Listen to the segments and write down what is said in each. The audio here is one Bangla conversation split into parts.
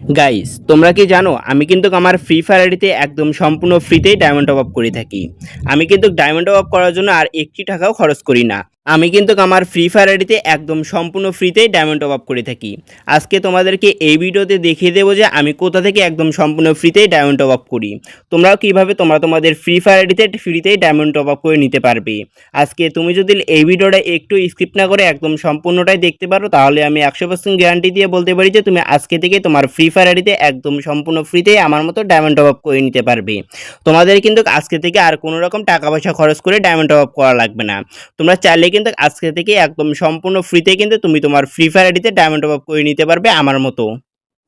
গাইস তোমরা কি জানো আমি কিন্তু আমার ফ্রি ফায়ার আইডিতে একদম সম্পূর্ণ ফ্রিতেই ডায়মন্ড টপ আপ করে থাকি। আমি কিন্তু ডায়মন্ড টপ আপ করার জন্য আর একটি টাকাও খরচ করি না। আমি কিন্তু আমার ফ্রি ফায়ার আইডিতে একদম সম্পূর্ণ ফ্রিতেই ডায়মন্ড টপ আপ করে থাকি। আজকে তোমাদেরকে এই ভিডিওতে দেখিয়ে দেবো যে আমি কোথা থেকে একদম সম্পূর্ণ ফ্রিতেই ডায়মন্ড টপ আপ করি। তোমরাও কীভাবে তোমাদের ফ্রি ফায়ার আইডিতে ফ্রিতেই ডায়মন্ড টপ আপ করে নিতে পারবে। আজকে তুমি যদি এই ভিডিওটা একটু স্কিপ না করে একদম সম্পূর্ণটাই দেখতে পারো, তাহলে আমি 100% গ্যারান্টি দিয়ে বলতে পারি যে তুমি আজকে থেকে তোমার ফ্রি ফায়ার আইডিতে একদম সম্পূর্ণ ফ্রিতেই আমার মতো ডায়মন্ড টপ আপ করে নিতে পারবে। তোমাদের কিন্তু আজকে থেকে আর কোনো রকম টাকা পয়সা খরচ করে ডায়মন্ড টপ আপ করা লাগবে না। তোমরা চাইলে কিন্তু আজকে থেকে একদম সম্পূর্ণ ফ্রিতে কিন্তু তুমি তোমার ফ্রি ফায়ার আইডিতে ডায়মন্ড টপ আপ করে নিতে পারবে আমার মতো।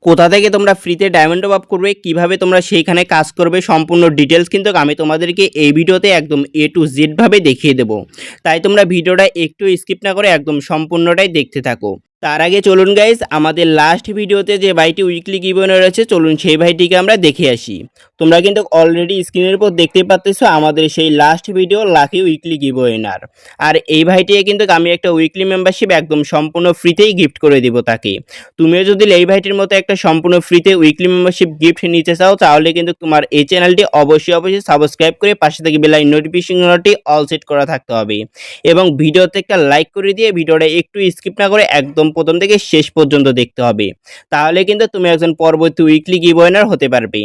কোথা থেকে তোমরা ফ্রিতে ডায়মন্ড টপ আপ করবে, কিভাবে তোমরা সেইখানে কাজ করবে, সম্পূর্ণ ডিটেলস কিন্তু আমি তোমাদেরকে এই ভিডিওতে একদম A to Z ভাবে দেখিয়ে দেবো। তাই তোমরা ভিডিওটা একটু স্কিপ না করে একদম সম্পূর্ণটাই দেখতে থাকো। তার আগে চলুন গাইজ, আমাদের লাস্ট ভিডিওতে যে ভাইটি উইকলি গিভওয়ে রয়েছে, চলুন সেই ভাইটিকে আমরা দেখে আসি। তোমরা কিন্তু অলরেডি স্ক্রিনের উপর দেখতে পাচ্ছ আমাদের সেই লাস্ট ভিডিও লাকি উইকলি গিভওয়েনার। আর এই ভাইটিকে কিন্তু আমি একটা উইকলি মেম্বারশিপ একদম সম্পূর্ণ ফ্রিতেই গিফট করে দিব তাকে। তুমিও যদি এই ভাইটির মতো একটা সম্পূর্ণ ফ্রিতে উইকলি মেম্বারশিপ গিফট নিতে চাও, তাহলে কিন্তু তোমার এই চ্যানেলটি অবশ্যই সাবস্ক্রাইব করে পাশে থেকে বেল নোটিফিকেশনটি অল সেট করা থাকতে হবে এবং ভিডিওতে একটা লাইক করে দিয়ে ভিডিওটা একটু স্কিপ না করে একদম প্রথম থেকে শেষ পর্যন্ত দেখতে হবে। তাহলে কিন্তু তুমি একজন পরবর্তী উইকলি গিভওয়েনার হতে পারবে।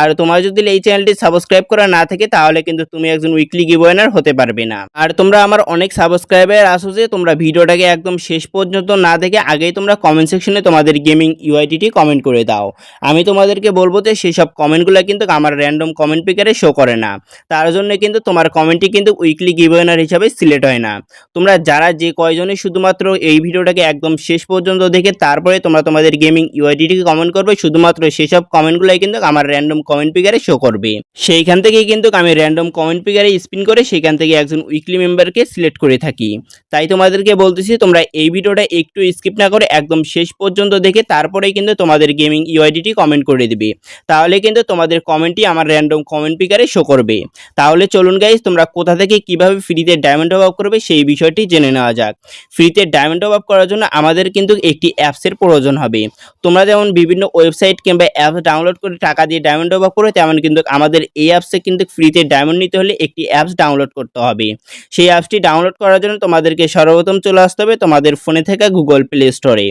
আর তোমার যদি এই চ্যানেলটি সাবস্ক্রাইব করা না থাকে, তাহলে কিন্তু তুমি একজন উইকলি গিভওয়েনার হতে পারবে না। আর তোমরা আমার অনেক সাবস্ক্রাইবার আসো যে তোমরা ভিডিওটাকে একদম শেষ পর্যন্ত না দেখে আগেই তোমরা কমেন্ট সেকশনে তোমাদের গেমিং ইউআইডিটি কমেন্ট করে দাও। আমি তোমাদেরকে বলবো যে সেই সব কমেন্টগুলো কিন্তু আমার র্যান্ডম কমেন্ট পিকারে শো করে না। তার জন্য কিন্তু তোমার কমেন্টটি কিন্তু উইকলি গিভওয়েনার হিসাবে সিলেক্ট হয় না। তোমরা যারা যে কয়জনে শুধুমাত্র এই ভিডিওটাকে একদম শেষ পর্যন্ত দেখে তারপরে তোমরা তোমাদের গেমিং ইউআইডিটিকে কমেন্ট করবে, শুধুমাত্র সেসব কমেন্টগুলোই কিন্তু আমার র্যান্ডম কমেন্ট পিকারে শো করবে। সেইখান থেকেই কিন্তু আমি র্যান্ডম কমেন্ট পিকারে স্পিন করে সেখান থেকে একজন উইকলি মেম্বারকে সিলেক্ট করে থাকি। তাই তোমাদেরকে বলতেছি তোমরা এই ভিডিওটা একটু স্কিপ না করে একদম শেষ পর্যন্ত দেখে তারপরেই কিন্তু তোমাদের গেমিং ইউআইডিটি কমেন্ট করে দিবে। তাহলে কিন্তু তোমাদের কমেন্টই আমার র্যান্ডম কমেন্ট পিকারে শো করবে। তাহলে চলুন গাইজ, তোমরা কোথা থেকে কিভাবে ফ্রিতে ডায়মন্ড টপ আপ করবে সেই বিষয়টি জেনে নেওয়া যাক। ফ্রিতে ডায়মন্ড টপ আপ করার জন্য আমাদের কিন্তু একটি অ্যাপসের প্রয়োজন হবে। তোমরা যেমন বিভিন্ন ওয়েবসাইট কিংবা অ্যাপ ডাউনলোড করে টাকা দিয়ে ডায়মন্ড টপ আপ করো, তেমন কিন্তু আমাদের এই অ্যাপসে কিন্তু ফ্রিতে ডায়মন্ড নিতে হলে একটি অ্যাপস ডাউনলোড করতে হবে। সেই অ্যাপসটি ডাউনলোড করার জন্য তোমাদেরকে সর্বপ্রথম চলে আসতে হবে তোমাদের ফোনে থাকা গুগল প্লে স্টোরে।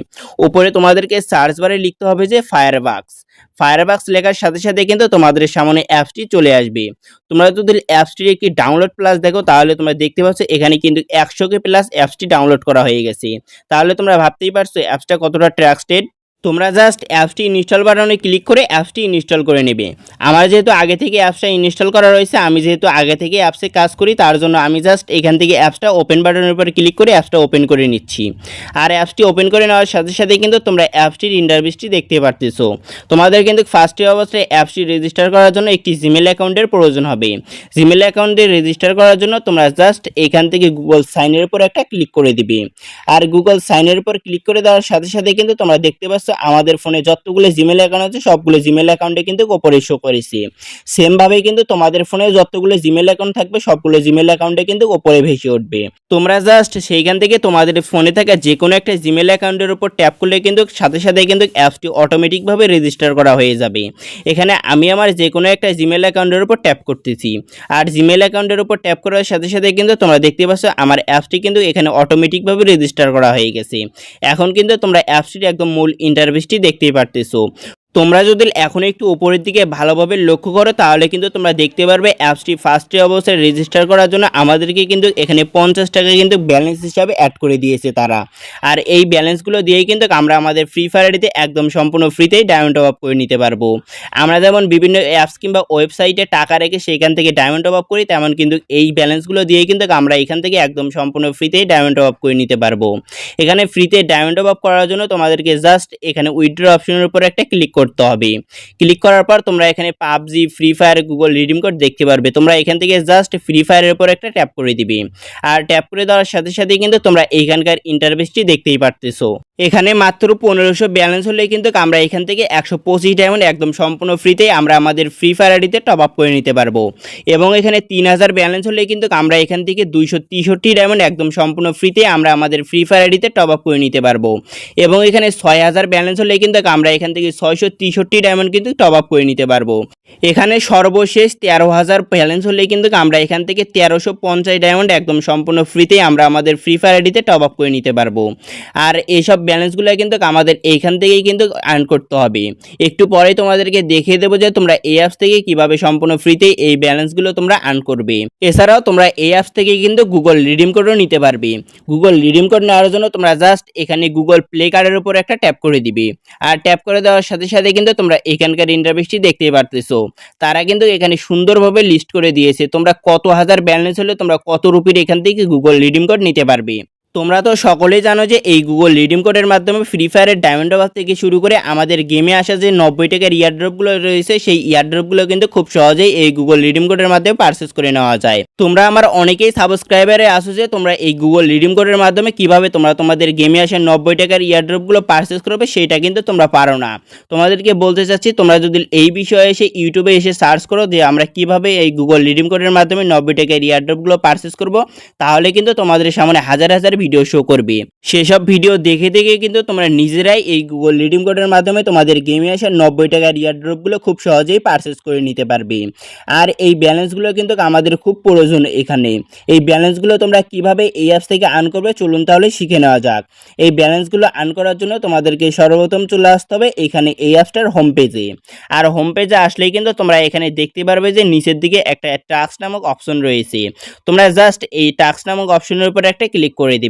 উপরে তোমাদেরকে সার্চ বারে লিখতে হবে যে ফায়ারবাক্স। ফায়ারবাক্স লেখার সাথে সাথে কিন্তু তোমাদের সামনে অ্যাপসটি চলে আসবে। তোমরা যদি অ্যাপসটির একটি ডাউনলোড প্লাস দেখো, তাহলে তোমরা দেখতে পাচ্ছ এখানে কিন্তু 100K প্লাস অ্যাপসটি ডাউনলোড করা হয়ে গেছে। তাহলে তোমরা ভাবতেই পারছো অ্যাপসটা কতটা ট্রাস্টেড। তোমরা জাস্ট অ্যাপসটি ইনস্টল বাটনে ক্লিক করে অ্যাপসটি ইনস্টল করে নেবে। আমার যেহেতু আগে থেকে অ্যাপসটা ইনস্টল করা রয়েছে, আমি যেহেতু আগে থেকে অ্যাপসে কাজ করি, তার জন্য আমি জাস্ট এখান থেকে অ্যাপসটা ওপেন বাটনের উপর ক্লিক করে অ্যাপসটা ওপেন করে নিচ্ছি। আর অ্যাপসটি ওপেন করে নেওয়ার সাথে সাথে কিন্তু তোমরা অ্যাপসটির ইন্টারফেসটি দেখতে পারতেছো। তোমাদের কিন্তু ফার্স্টে অবস্থায় অ্যাপসটি রেজিস্টার করার জন্য একটি জিমেল অ্যাকাউন্টের প্রয়োজন হবে। জিমেল অ্যাকাউন্টে রেজিস্টার করার জন্য তোমরা জাস্ট এখান থেকে গুগল সাইনের উপর একটা ক্লিক করে দিবে। আর গুগল সাইনের উপর ক্লিক করে দেওয়ার সাথে সাথে কিন্তু তোমরা দেখতে পাচ্ছ আমাদের ফোনে যতগুলো জিমেল অ্যাকাউন্ট আছে সবগুলো জিমেল অ্যাকাউন্টে কিন্তু উপরে শো করেছে। সেমভাবেই কিন্তু তোমাদের ফোনে যতগুলো জিমেল অ্যাকাউন্ট থাকবে সবগুলো জিমেল অ্যাকাউন্টে কিন্তু উপরে ভেসে উঠবে। তোমরা জাস্ট সেইখান থেকে তোমাদের ফোনে থাকা যে কোনো একটা জিমেল অ্যাকাউন্টের উপর ট্যাপ করলে কিন্তু সাথে সাথে কিন্তু অ্যাপসটি অটোমেটিকভাবে রেজিস্টার করা হয়ে যাবে। এখানে আমি আমার যে কোনো একটা জিমেল অ্যাকাউন্টের উপর ট্যাপ করতেছি। আর জিমেল অ্যাকাউন্টের উপর ট্যাপ করার সাথে সাথে কিন্তু তোমরা দেখতে পাচ্ছ আমার অ্যাপসটি কিন্তু এখানে অটোমেটিকভাবে রেজিস্টার করা হয়ে গেছে। এখন কিন্তু তোমরা অ্যাপসটির একদম মূল ইন্টারফেসটি দেখতেই পারতেছো। তোমরা যদি এখন একটু উপরের দিকে ভালোভাবে লক্ষ্য করো, তাহলে কিন্তু তোমরা দেখতে পারবে অ্যাপসটি ফার্স্টে অবস্থায় রেজিস্টার করার জন্য আমাদেরকে কিন্তু এখানে 50 টাকা কিন্তু ব্যালেন্স হিসাবে অ্যাড করে দিয়েছে তারা। আর এই ব্যালেন্সগুলো দিয়েই কিন্তু আমরা আমাদের ফ্রি ফায়ারটিতে একদম সম্পূর্ণ ফ্রিতেই ডায়মন্ড টপ আপ করে নিতে পারবো। আমরা যেমন বিভিন্ন অ্যাপস কিংবা ওয়েবসাইটে টাকা রেখে সেখান থেকে ডায়মন্ড টপ আপ করি, তেমন কিন্তু এই ব্যালেন্সগুলো দিয়েই কিন্তু আমরা এখান থেকে একদম সম্পূর্ণ ফ্রিতেই ডায়মন্ড টপ আপ করে নিতে পারবো। এখানে ফ্রিতে ডায়মন্ড টপ আপ করার জন্য তোমাদেরকে জাস্ট এখানে উইথড্র অপশনের উপর একটা ক্লিক করতে হবে। ক্লিক করার পর তোমরা এখানে PUBG, free fire, Google redeem code দেখতে পারবে। তোমরা এখান থেকে জাস্ট ফ্রি ফায়ারের উপর একটা ট্যাপ করে দিবে। আর ট্যাপ করে দেওয়ার সাথে সাথে কিন্তু তোমরা এইখানকার ইন্টারফেসটি দেখতেই পারতেছো। এখানে মাত্র 1500 ব্যালেন্স হলে কিন্তু আমরা এখান থেকে 125 ডায়মন্ড একদম সম্পূর্ণ ফ্রিতে আমরা আমাদের ফ্রি ফায়ার আইডিতে টপ আপ করে নিতে পারবো। এবং এখানে 3000 ব্যালেন্স হলে কিন্তু আমরা এখান থেকে 263 ডায়মন্ড একদম সম্পূর্ণ ফ্রিতে আমরা আমাদের ফ্রি ফায়ার আইডিতে টপ আপ করে নিতে পারবো। এবং এখানে 6000 ব্যালেন্স হলে কিন্তু আমরা এখান থেকে 663 ডায়মন্ড কিন্তু টপ আপ করে নিতে পারবো। এখানে সর্বশেষ 13000 ব্যালেন্স হলে কিন্তু আমরা এখান থেকে 1350 ডায়মন্ড একদম সম্পূর্ণ ফ্রিতে আমরা আমাদের ফ্রি ফায়ার আইডিতে টপ আপ করে নিতে পারবো। আর এইসব ব্যালেন্সগুলো কিন্তু আমাদের এইখান থেকেই কিন্তু আর্ন করতে হবে। একটু পরেই তোমাদেরকে দেখিয়ে দেবো যে তোমরা এই অ্যাপস থেকে কিভাবে সম্পূর্ণ ফ্রিতে এই ব্যালেন্সগুলো তোমরা আর্ন করবে। এছাড়াও তোমরা এই অ্যাপস থেকে কিন্তু গুগল রিডিম কোডও নিতে পারবে। গুগল রিডিম কোড নেওয়ার জন্য তোমরা জাস্ট এখানে গুগল প্লে কার্ডের উপর একটা ট্যাপ করে দিবে। আর ট্যাপ করে দেওয়ার সাথে সাথে কিন্তু তোমরা এখানকার ইন্টারফেসটি দেখতেই পারতেছো। তারা কিন্তু এখানে সুন্দরভাবে লিস্ট করে দিয়েছে তোমরা কত হাজার ব্যালেন্স হলে তোমরা কত রুপির এখান থেকে গুগল রিডিম কোড নিতে পারবে। তোমরা তো সকলেই জানো যে এই গুগল রিডিম কোডের মাধ্যমে ফ্রি ফায়ারের ডায়মন্ড টপ আপ থেকে শুরু করে আমাদের গেমে আসা যে 90 টাকার ইয়ারড্রপগুলো রয়েছে সেই ইয়ারড্রপগুলো কিন্তু খুব সহজেই এই গুগল রিডিম কোডের মাধ্যমে পারচেস করে নেওয়া যায়। তোমরা আমার অনেকেই সাবস্ক্রাইবারে আসো যে তোমরা এই গুগল রিডিম কোডের মাধ্যমে কিভাবে তোমরা তোমাদের গেমে আসা 90 টাকার ইয়ারড্রপগুলো পারচেস করবে সেটা কিন্তু তোমরা পারো না। তোমাদেরকে বলতে চাচ্ছি তোমরা যদি এই বিষয়ে এসে ইউটিউবে এসে সার্চ করো যে আমরা কিভাবে এই গুগল রিডিম কোডের মাধ্যমে 90 টাকার ইয়ারড্রপগুলো পারচেস করব, তাহলে কিন্তু তোমাদের সামনে হাজার হাজার ভিডিও শো করবে। সেসব ভিডিও দেখে দেখে কিন্তু তোমরা নিজেরাই এই গুগল রিডিম কোডের মাধ্যমে তোমাদের গেমে আসা 90 টাকার ইয়ারড্রপগুলো খুব সহজেই পারচেস করে নিতে পারবে। আর এই ব্যালেন্সগুলো কিন্তু আমাদের খুব প্রয়োজন এখানে। এই ব্যালেন্সগুলো তোমরা কিভাবে এই অ্যাপস থেকে আর্ন করবে চলুন তাহলে শিখে নেওয়া যাক। এই ব্যালেন্সগুলো আর্ন করার জন্য তোমাদেরকে সর্বপ্রথম চলে আসতে হবে এখানে এই অ্যাপসটার হোম পেজে। আর হোম পেজে আসলেই কিন্তু তোমরা এখানে দেখতে পারবে যে নিচের দিকে একটা টাস্ক নামক অপশন রয়েছে। তোমরা জাস্ট এই টাস্ক নামক অপশনের উপর একটা ক্লিক করে দিবে।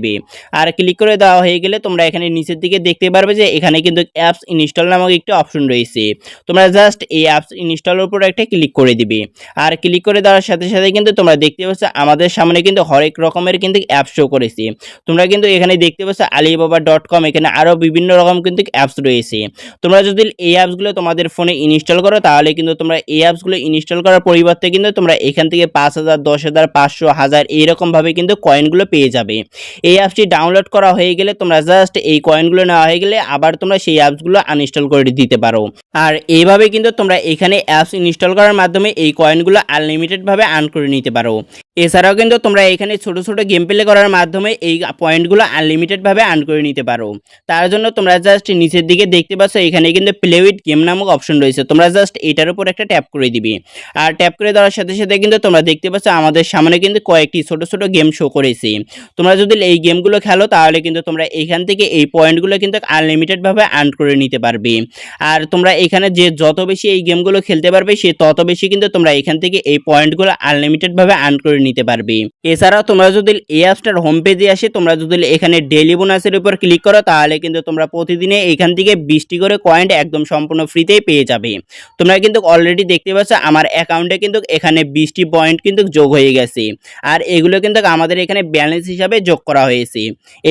আর ক্লিক করে দেওয়া হয়ে গেলে তোমরা এখানে নিচের দিকে দেখতে পারবে যে এখানে কিন্তু অ্যাপস ইনস্টল নামক একটি অপশন রয়েছে। তোমরা জাস্ট এই অ্যাপস ইনস্টলের উপর একটা ক্লিক করে দিবে। আর ক্লিক করে দেওয়ার সাথে সাথে কিন্তু তোমরা দেখতে পাচ্ছ আমাদের সামনে কিন্তু হরেক রকমের কিন্তু অ্যাপস শো করেছে। তোমরা কিন্তু এখানে দেখতে পাচ্ছ alibaba.com, এখানে আরও বিভিন্ন রকম কিন্তু অ্যাপস রয়েছে। তোমরা যদি এই অ্যাপসগুলো তোমাদের ফোনে ইনস্টল করো তাহলে কিন্তু তোমরা এই অ্যাপসগুলো ইনস্টল করার পরিবর্তে কিন্তু তোমরা এখান থেকে 5000, 10,000, 500, 1000 এইরকমভাবে কিন্তু কয়েনগুলো পেয়ে যাবে। এই অ্যাপসটি ডাউনলোড করা হয়ে গেলে তোমরা জাস্ট এই কয়েনগুলো নেওয়া হয়ে গেলে আবার তোমরা সেই অ্যাপসগুলো আনইনস্টল করে দিতে পারো। আর এইভাবে কিন্তু তোমরা এখানে অ্যাপস ইনস্টল করার মাধ্যমে এই কয়েনগুলো আনলিমিটেডভাবে আর্ন করে নিতে পারো। এছাড়াও কিন্তু তোমরা এখানে ছোট ছোট গেম প্লে করার মাধ্যমে এই পয়েন্টগুলো আনলিমিটেডভাবে আর্ন করে নিতে পারো। তার জন্য তোমরা জাস্ট নিচের দিকে দেখতে পাচ্ছ এখানে কিন্তু প্লে উইথ গেম নামক অপশন রয়েছে। তোমরা জাস্ট এটার উপর একটা ট্যাপ করে দিবে। আর ট্যাপ করে দেওয়ার সাথে সাথে কিন্তু তোমরা দেখতে পাচ্ছ আমাদের সামনে কিন্তু কয়েকটি ছোট ছোট গেম শো করেছে। তোমরা যদি এই গেমগুলো খেলো তাহলে কিন্তু তোমরা এখান থেকে এই পয়েন্টগুলো কিন্তু আনলিমিটেডভাবে আর্ন করে নিতে পারবে। আর তোমরা এখানে যে যত বেশি এই গেমগুলো খেলতে পারবে সে তত বেশি কিন্তু তোমরা এখান থেকে এই পয়েন্টগুলো আনলিমিটেডভাবে আর্ন করে নিতে পারবে। এছাড়াও তোমরা যদি এই অ্যাপসটার হোম পেজে আসে তোমরা যদি এখানে ডেইলি বোনাসের উপর ক্লিক করো তাহলে কিন্তু তোমরা প্রতিদিনে এখান থেকে 20টি করে কয়েন একদম সম্পূর্ণ ফ্রিতেই পেয়ে যাবে। তোমরা কিন্তু অলরেডি দেখতে পাচ্ছ আমার অ্যাকাউন্টে কিন্তু এখানে 20টি পয়েন্ট কিন্তু যোগ হয়ে গেছে। আর এগুলো কিন্তু আমাদের এখানে ব্যালেন্স হিসাবে যোগ করা হয়েছে।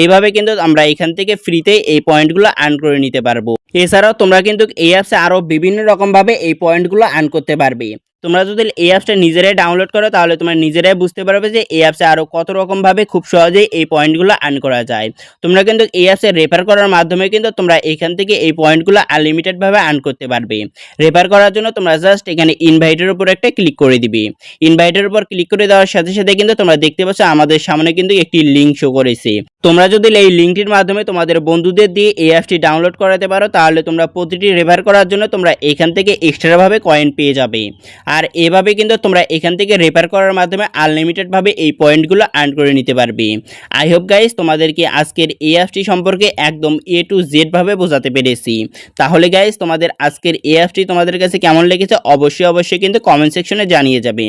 এইভাবে কিন্তু আমরা এখান থেকে ফ্রিতে এই পয়েন্টগুলো আর্ন করে নিতে পারবো। এছাড়াও তোমরা কিন্তু এই অ্যাপসে আরও বিভিন্ন রকমভাবে এই পয়েন্টগুলো আর্ন করতে পারবে। তোমরা যদি এই অ্যাপসটা নিজেরাই ডাউনলোড করো তাহলে তোমরা নিজেরাই বুঝতে পারবে যে এই অ্যাপসে আরও কত রকমভাবে খুব সহজেই এই পয়েন্টগুলো আর্ন করা যায়। তোমরা কিন্তু এই অ্যাপসে রেফার করার মাধ্যমে কিন্তু তোমরা এখান থেকে এই পয়েন্টগুলো আনলিমিটেডভাবে আর্ন করতে পারবে। রেফার করার জন্য তোমরা জাস্ট এখানে ইনভাইটের উপর একটা ক্লিক করে দিবে। ইনভাইটের উপর ক্লিক করে দেওয়ার সাথে সাথে কিন্তু তোমরা দেখতে পাচ্ছ আমাদের সামনে কিন্তু একটি লিঙ্ক শো করেছে। তোমরা যদি এই লিঙ্কটির মাধ্যমে তোমাদের বন্ধুদের দিয়ে এই অ্যাপসটি ডাউনলোড করাতে পারো তাহলে তোমরা প্রতিটি রেফার করার জন্য তোমরা এখান থেকে এক্সট্রাভাবে কয়েন পেয়ে যাবে। আর এভাবে কিন্তু তোমরা এখান থেকে রেফার করার মাধ্যমে আনলিমিটেডভাবে এই পয়েন্টগুলো আর্ন করে নিতে পারবে। আই হোপ গাইস তোমাদেরকে আজকের এই অ্যাপসটি সম্পর্কে একদম A to Z ভাবে বোঝাতে পেরেছি। তাহলে গাইস তোমাদের আজকের এই অ্যাপসটি তোমাদের কাছে কেমন লেগেছে অবশ্যই কিন্তু কমেন্ট সেকশনে জানিয়ে যাবে।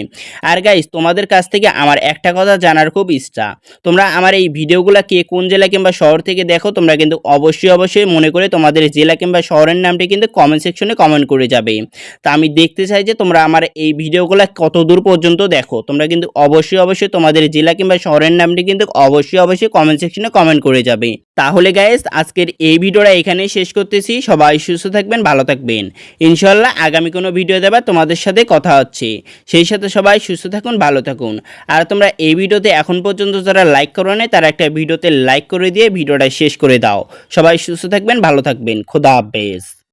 আর গাইস তোমাদের কাছ থেকে আমার একটা কথা জানার খুব ইচ্ছা, তোমরা আমার এই ভিডিওগুলো কে কোন জেলা কিংবা শহর থেকে দেখো তোমরা কিন্তু অবশ্যই মনে করে তোমাদের জেলা কিংবা শহরের নামটি কিন্তু কমেন্ট সেকশনে কমেন্ট করে যাবে। তা আমি দেখতে চাই যে তোমরা আমার এই ভিডিওগুলো কত দূর পর্যন্ত দেখো। তোমরা কিন্তু অবশ্যই তোমাদের জেলা কিংবা শহরের নামটি কিন্তু অবশ্যই কমেন্ট সেকশনে কমেন্ট করে যাবে। তাহলে গাইস আজকের এই ভিডিওটা এখানেই শেষ করতেছি। সবাই সুস্থ থাকবেন, ভালো থাকবেন। ইনশাআল্লাহ আগামী কোনো ভিডিও দেবার তোমাদের সাথে কথা হচ্ছে। সেই সাথে সবাই সুস্থ থাকুন, ভালো থাকুন। আর তোমরা এই ভিডিওতে এখন পর্যন্ত যারা লাইক করো নাই তারা একটা ভিডিওতে লাইক করে দিয়ে ভিডিওটা শেষ করে দাও। সবাই সুস্থ থাকবেন, ভালো থাকবেন। খোদা হাফেজ।